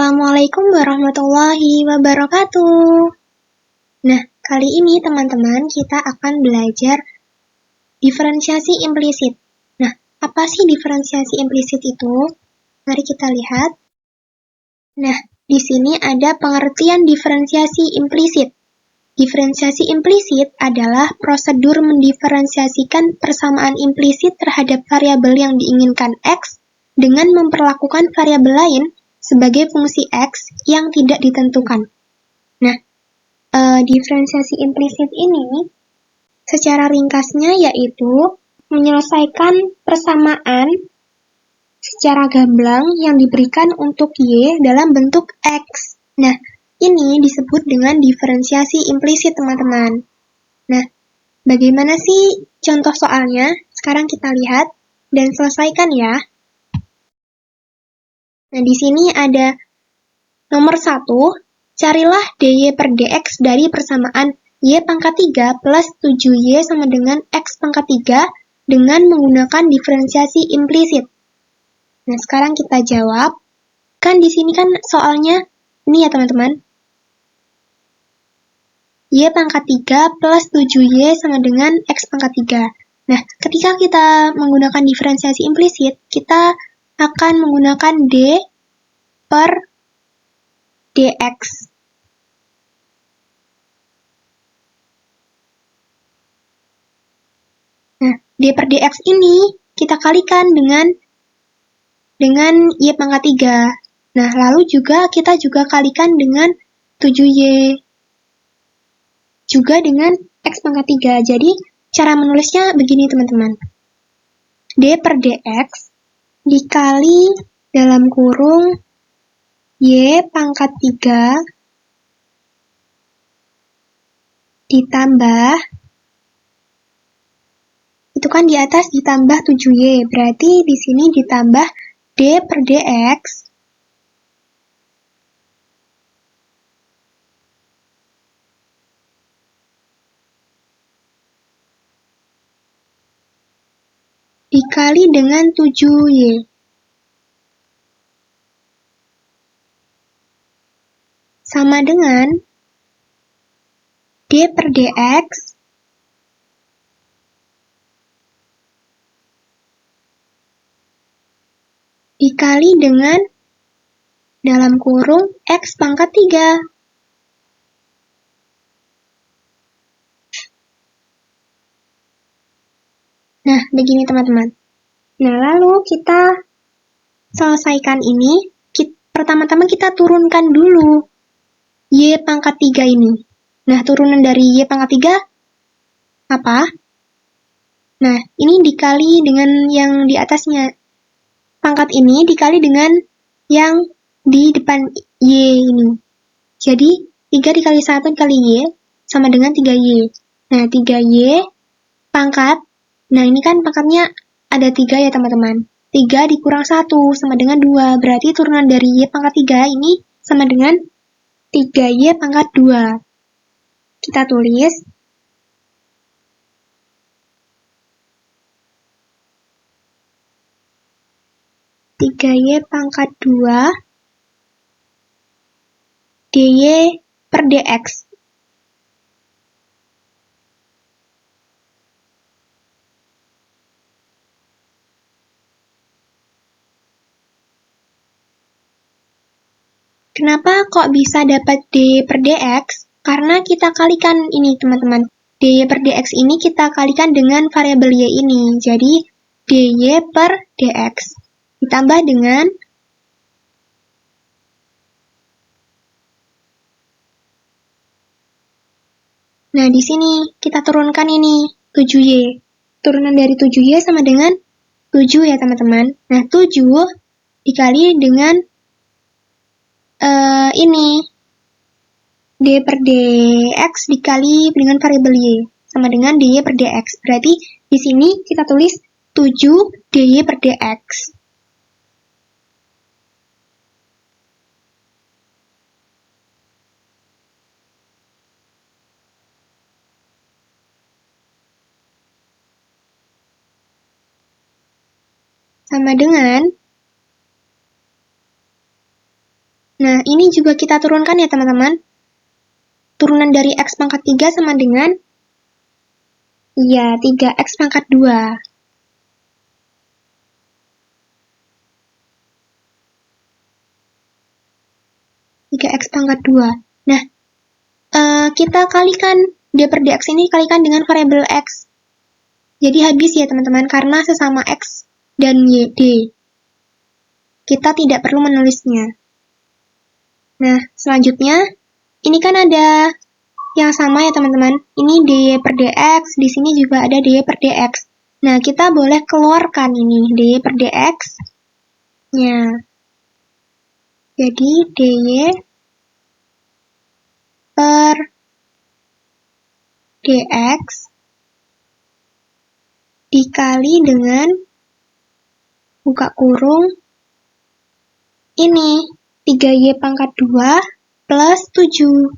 Assalamualaikum warahmatullahi wabarakatuh. Nah, kali ini teman-teman kita akan belajar diferensiasi implisit. Nah, apa sih diferensiasi implisit itu? Mari kita lihat. Nah, di sini ada pengertian diferensiasi implisit. Diferensiasi implisit adalah prosedur mendiferensiasikan persamaan implisit terhadap variabel yang diinginkan X dengan memperlakukan variabel lain sebagai fungsi X yang tidak ditentukan. Nah, diferensiasi implisit ini secara ringkasnya yaitu menyelesaikan persamaan secara gamblang yang diberikan untuk Y dalam bentuk X. Nah, ini disebut dengan diferensiasi implisit, teman-teman. Nah, bagaimana sih contoh soalnya? Sekarang kita lihat dan selesaikan ya. Nah, di sini ada nomor 1, carilah dy per dx dari persamaan y pangkat 3 plus 7y sama dengan x pangkat 3 dengan menggunakan diferensiasi implisit. Nah, sekarang kita jawab. Kan di sini kan soalnya ini ya, teman-teman. Y pangkat 3 plus 7y sama dengan x pangkat 3. Nah, ketika kita menggunakan diferensiasi implisit, kita akan menggunakan d per dx. Nah, d per dx ini kita kalikan dengan y pangkat 3. Nah, lalu juga kita juga kalikan dengan 7y. Juga dengan x pangkat 3. Jadi, cara menulisnya begini, teman-teman. D per dx dikali dalam kurung y pangkat 3 ditambah, itu kan di atas ditambah 7y, berarti di sini ditambah d per dx dikali dengan 7y. Sama dengan d per dx dikali dengan dalam kurung x pangkat 3. Nah, begini teman-teman. Nah, lalu kita selesaikan ini. Pertama-tama kita turunkan dulu y pangkat 3 ini. Nah, turunan dari y pangkat 3 apa? Nah, ini dikali dengan yang di atasnya. Pangkat ini dikali dengan yang di depan y ini. Jadi, 3 dikali 1 dikali y sama dengan 3y. Nah, 3y pangkat. Nah, ini kan pangkatnya ada 3 ya, teman-teman. 3 dikurang 1 sama dengan 2. Berarti turunan dari y pangkat 3 ini sama dengan 3y pangkat 2. Kita tulis 3y pangkat 2 dy per dx. Kenapa kok bisa dapat d per dx? Karena kita kalikan ini, teman-teman. dy per dx ini kita kalikan dengan variabel y ini. Jadi, dy per dx ditambah dengan nah, di sini kita turunkan ini 7y. Turunan dari 7y sama dengan 7 ya, teman-teman. Nah, 7 dikali dengan ini d per dx dikali dengan variabel y sama dengan dy per dx. Berarti di sini kita tulis 7 dy per dx. Sama dengan, Nah, ini juga kita turunkan ya teman-teman. Turunan dari X pangkat 3 sama dengan 3X pangkat 2. X pangkat 2. Nah, kita kalikan D per dx ini kalikan dengan variabel X. Jadi habis ya teman-teman, karena sesama X dan Y, D. Kita tidak perlu menulisnya. Nah, selanjutnya, ini kan ada yang sama ya teman-teman. Ini dy per dx, di sini juga ada dy per dx. Nah, kita boleh keluarkan ini dy per dx-nya. Jadi, dy per dx dikali dengan buka kurung ini 3y pangkat 2 plus 7.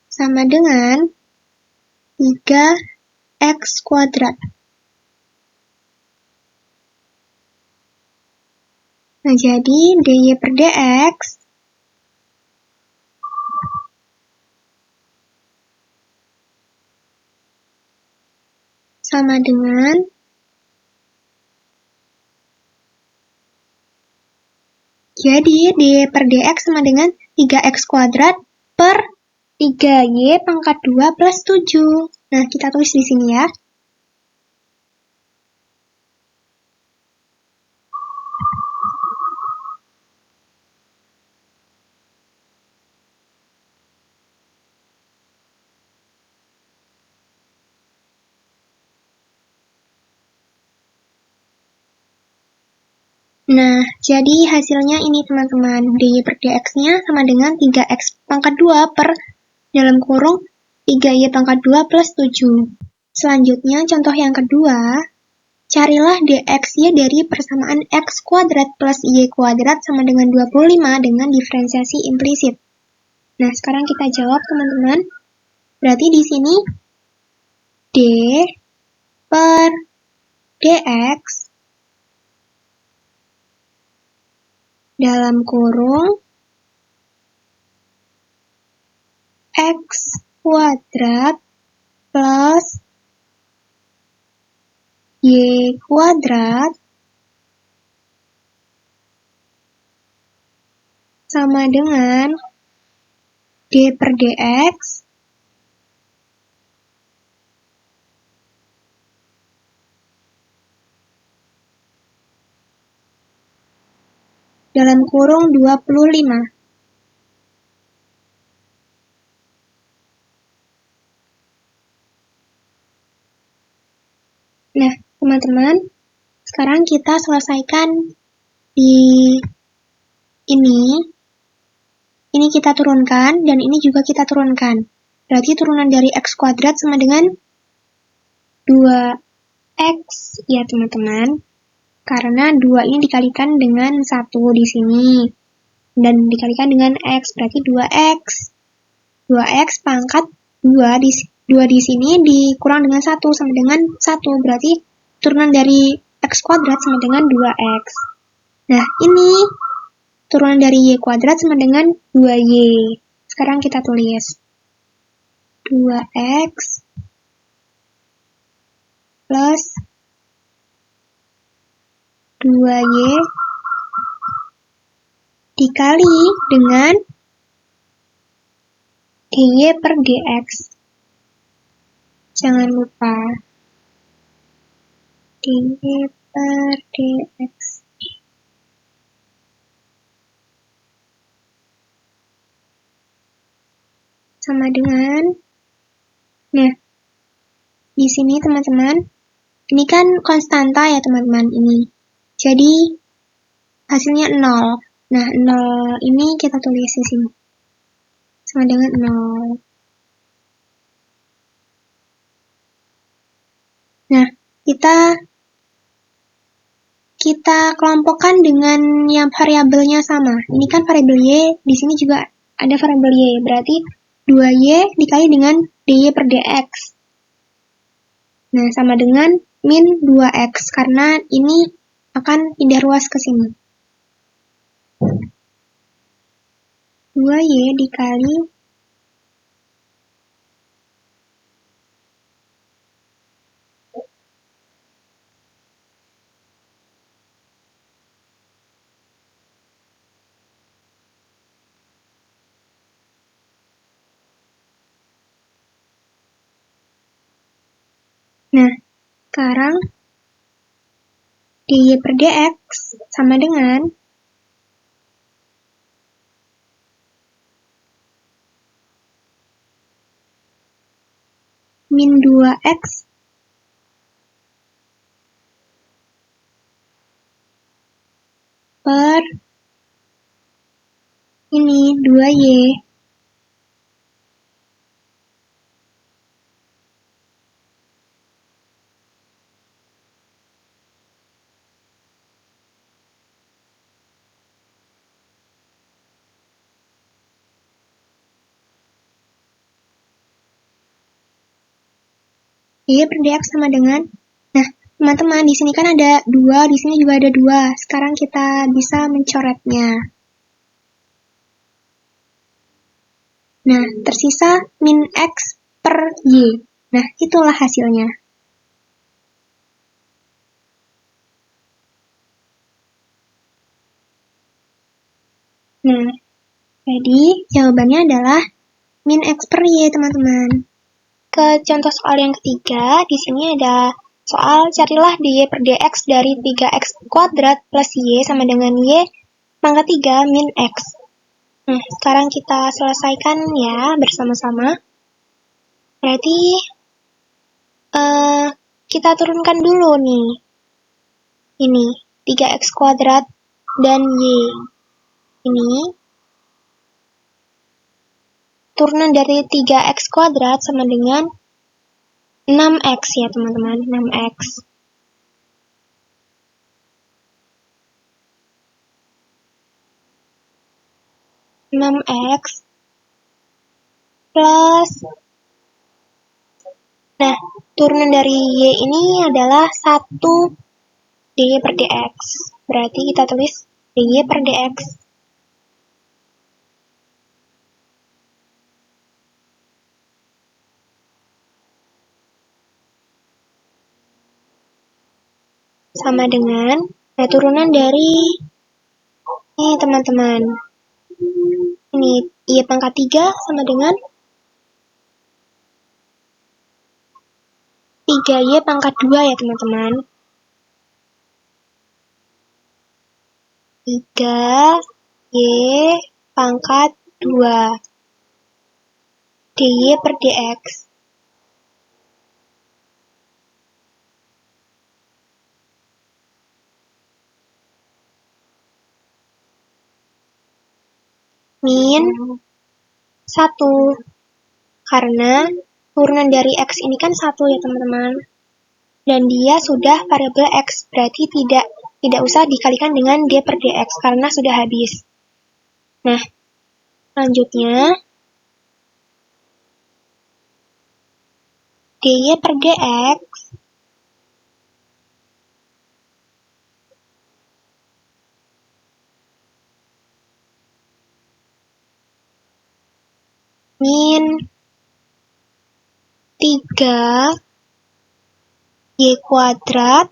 Sama dengan 3x kuadrat. Nah, jadi dy per dx sama dengan dy per dx sama dengan 3x kuadrat per 3y pangkat 2 plus 7. Nah, kita tulis di sini ya. Nah, jadi hasilnya ini teman-teman. Dy per dx-nya sama dengan 3x pangkat 2 per dalam kurung 3y pangkat 2 plus 7. Selanjutnya, contoh yang kedua, carilah dx-y dari persamaan x kuadrat plus y kuadrat sama dengan 25 dengan diferensiasi implisit. Nah, sekarang kita jawab teman-teman. Berarti di sini d per dx dalam kurung x kuadrat plus y kuadrat sama dengan d per dx dalam kurung 25. Nah, teman-teman, sekarang kita selesaikan di ini. Ini kita turunkan, dan ini juga kita turunkan. Berarti turunan dari x kuadrat sama dengan 2x, ya teman-teman. Karena 2 ini dikalikan dengan 1 di sini. Dan dikalikan dengan x, berarti 2x. 2x pangkat 2 di sini dikurang dengan 1 sama dengan 1. Berarti turunan dari x kuadrat sama dengan 2x. Nah, ini turunan dari y kuadrat sama dengan 2y. Sekarang kita tulis 2x plus 2y dikali dengan dy per dx. Jangan lupa dy per dx. Sama dengan, nah, di sini teman-teman, ini kan konstanta ya teman-teman ini. Jadi, hasilnya 0. Nah, 0 ini kita tulis di sini. Sama dengan 0. Nah, kita kita kelompokkan dengan yang variabelnya sama. Ini kan variabel Y, di sini juga ada variabel Y, berarti 2Y dikali dengan DY per DX. Nah, sama dengan min 2X, karena ini akan pindah ruas ke sini. 2Y dikali Nah, sekarang DY per DX sama dengan min 2X per ini 2Y. DY per DX sama dengan, nah teman-teman di sini kan ada 2, di sini juga ada 2. Sekarang kita bisa mencoretnya. Nah, tersisa min X per Y. Nah, itulah hasilnya. Nah, jadi jawabannya adalah min X per Y, teman-teman. Ke contoh soal yang ketiga, di sini ada soal carilah dy per dx dari 3x kuadrat plus y sama dengan y pangkat 3 min x. Nah, sekarang kita selesaikan ya bersama-sama. Berarti kita turunkan dulu nih. Ini 3x kuadrat dan y. Ini turunan dari 3x kuadrat sama dengan 6x ya teman-teman, 6x. X plus, nah turunan dari y ini adalah 1 dy per dx. Berarti kita tulis dy per dx. Sama dengan, nah turunan dari ini teman-teman. Ini y pangkat 3 sama dengan 3y pangkat 2 ya teman-teman. 3y pangkat 2 dy per dx. Min 1. Karena turunan dari x ini kan 1 ya teman-teman. Dan dia sudah variabel x, berarti tidak usah dikalikan dengan d per dx karena sudah habis. Nah, selanjutnya dy per dx min 3 y kuadrat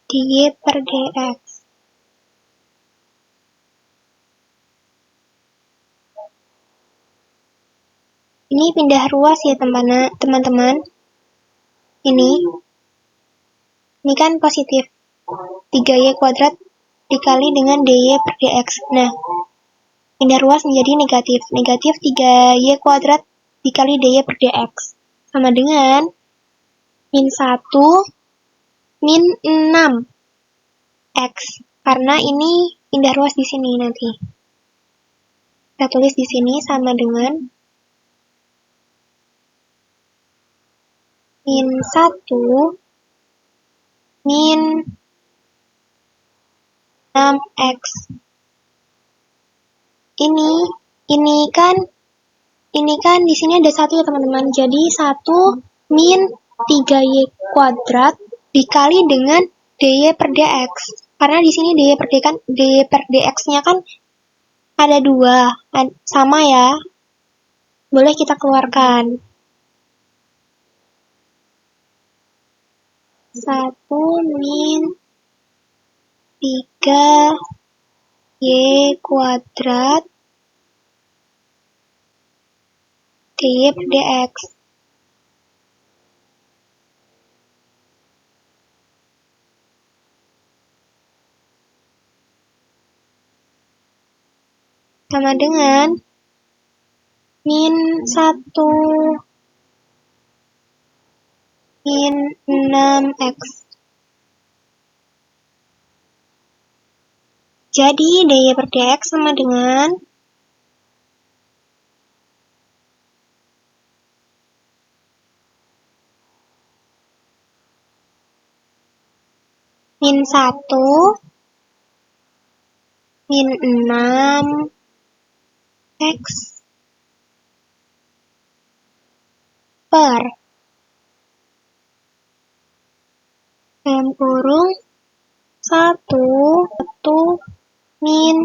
dy per dx. Ini pindah ruas ya teman-teman. Ini kan positif. 3y kuadrat dikali dengan dy per dx. Nah, pindah ruas menjadi negatif. Negatif 3y kuadrat dikali dy per dx. Sama dengan min 1 min 6. X. Karena ini pindah ruas di sini nanti. Kita tulis di sini sama dengan min 1 min 6X. Ini kan di sini ada 1 ya teman-teman. Jadi 1 min 3Y kuadrat dikali dengan dy per dx. Karena di sini dy per dx-nya kan ada 2, sama ya. Boleh kita keluarkan. 1 min 3Y kuadrat dy per dx. Sama dengan min 1 min 6X. Jadi dy per dx sama dengan min 1 min 6X per dalam kurung 1 min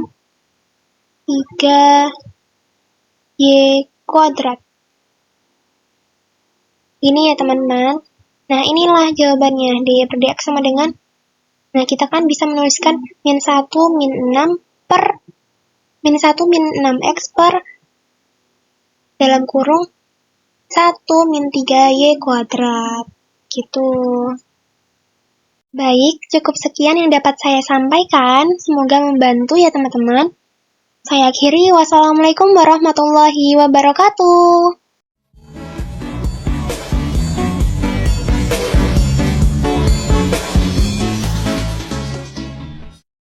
3Y kuadrat. Ini ya teman-teman. Nah inilah jawabannya. Dy per dx sama dengan, nah kita kan bisa menuliskan min 1 min 6 per min 1 min 6x per dalam kurung 1 min 3y kuadrat. Gitu. Baik, cukup sekian yang dapat saya sampaikan. Semoga membantu ya teman-teman. Saya akhiri, wassalamualaikum warahmatullahi wabarakatuh.